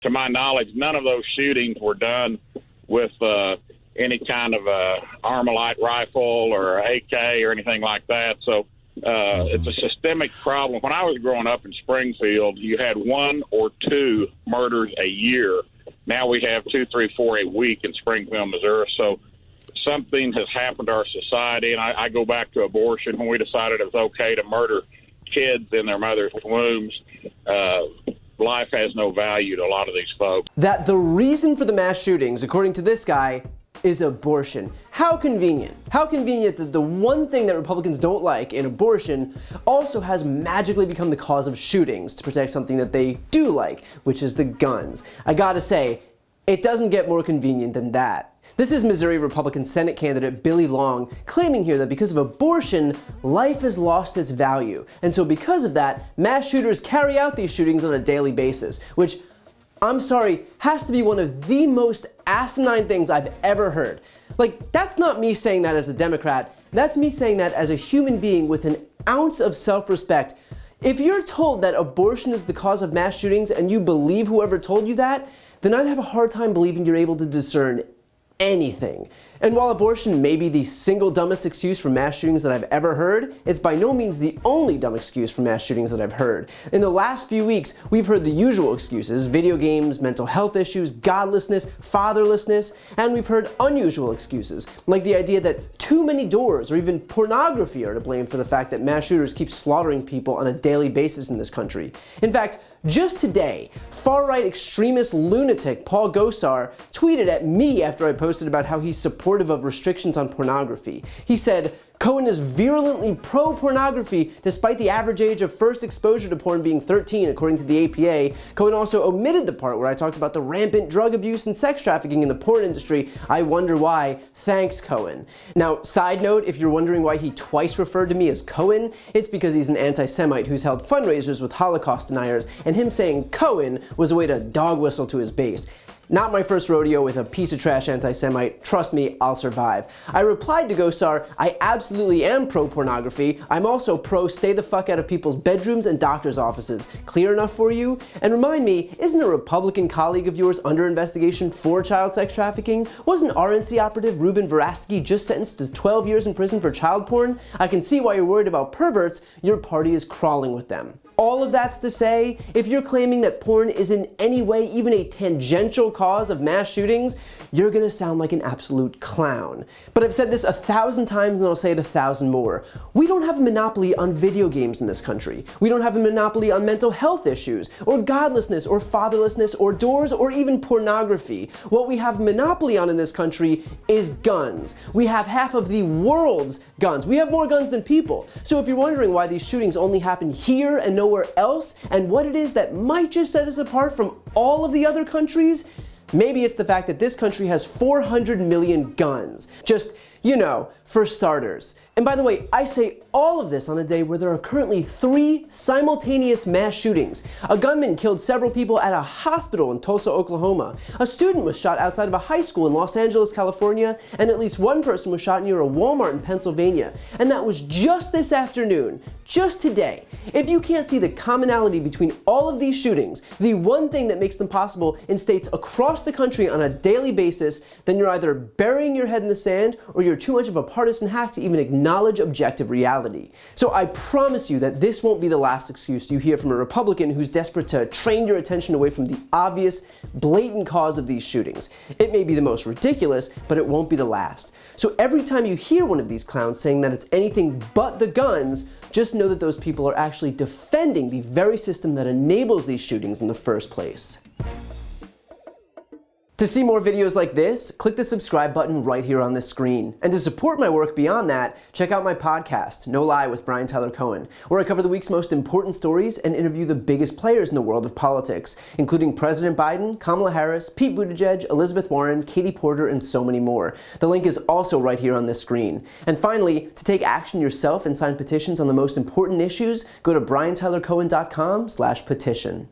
to my knowledge, none of those shootings were done with any kind of Armalite rifle or AK or anything like that. So it's a systemic problem. When I was growing up in Springfield, you had 1 or 2 murders a year. Now we have 2, 3, 4 a week in Springfield, Missouri. So something has happened to our society, and I go back to abortion. When we decided it was okay to murder kids in their mother's wombs, life has no value to a lot of these folks. That the reason for the mass shootings, according to this guy, is abortion. How convenient. How convenient that the one thing that Republicans don't like in abortion also has magically become the cause of shootings to protect something that they do like, which is the guns. I gotta say, it doesn't get more convenient than that. This is Missouri Republican Senate candidate Billy Long claiming here that because of abortion, life has lost its value. And so because of that, mass shooters carry out these shootings on a daily basis, which, I'm sorry, has to be one of the most asinine things I've ever heard. Like, that's not me saying that as a Democrat, that's me saying that as a human being with an ounce of self-respect. If you're told that abortion is the cause of mass shootings and you believe whoever told you that, then I'd have a hard time believing you're able to discern anything. And while abortion may be the single dumbest excuse for mass shootings that I've ever heard, it's by no means the only dumb excuse for mass shootings that I've heard. In the last few weeks, we've heard the usual excuses: video games, mental health issues, godlessness, fatherlessness, and we've heard unusual excuses, like the idea that too many doors or even pornography are to blame for the fact that mass shooters keep slaughtering people on a daily basis in this country. In fact, just today, far-right extremist lunatic Paul Gosar tweeted at me after I posted about how he's supportive of restrictions on pornography. He said, "Cohen is virulently pro-pornography despite the average age of first exposure to porn being 13, according to the APA. Cohen also omitted the part where I talked about the rampant drug abuse and sex trafficking in the porn industry. I wonder why. Thanks, Cohen." Now, side note, if you're wondering why he twice referred to me as Cohen, it's because he's an anti-Semite who's held fundraisers with Holocaust deniers, and him saying Cohen was a way to dog whistle to his base. Not my first rodeo with a piece of trash anti-Semite. Trust me, I'll survive. I replied to Gosar, "I absolutely am pro-pornography. I'm also pro-stay the fuck out of people's bedrooms and doctor's offices. Clear enough for you? And remind me, isn't a Republican colleague of yours under investigation for child sex trafficking? Wasn't RNC operative Ruben Verastegi just sentenced to 12 years in prison for child porn? I can see why you're worried about perverts. Your party is crawling with them." All of that's to say, if you're claiming that porn is in any way even a tangential cause of mass shootings, you're gonna sound like an absolute clown. But I've said this 1,000 times and I'll say it 1,000 more. We don't have a monopoly on video games in this country. We don't have a monopoly on mental health issues, or godlessness, or fatherlessness, or doors, or even pornography. What we have a monopoly on in this country is guns. We have half of the world's guns. We have more guns than people. So if you're wondering why these shootings only happen here and nowhere else, and what it is that might just set us apart from all of the other countries, maybe it's the fact that this country has 400 million guns. Just, you know, for starters. And by the way, I say all of this on a day where there are currently 3 simultaneous mass shootings. A gunman killed several people at a hospital in Tulsa, Oklahoma. A student was shot outside of a high school in Los Angeles, California, and at least one person was shot near a Walmart in Pennsylvania. And that was just this afternoon, just today. If you can't see the commonality between all of these shootings, the one thing that makes them possible in states across the country on a daily basis, then you're either burying your head in the sand or you're too much of a partisan hack to even acknowledge objective reality. So I promise you that this won't be the last excuse you hear from a Republican who's desperate to train your attention away from the obvious, blatant cause of these shootings. It may be the most ridiculous, but it won't be the last. So every time you hear one of these clowns saying that it's anything but the guns, just know that those people are actually defending the very system that enables these shootings in the first place. To see more videos like this, click the subscribe button right here on this screen. And to support my work beyond that, check out my podcast, No Lie with Brian Tyler Cohen, where I cover the week's most important stories and interview the biggest players in the world of politics, including President Biden, Kamala Harris, Pete Buttigieg, Elizabeth Warren, Katie Porter, and so many more. The link is also right here on this screen. And finally, to take action yourself and sign petitions on the most important issues, go to briantylercohen.com/petition.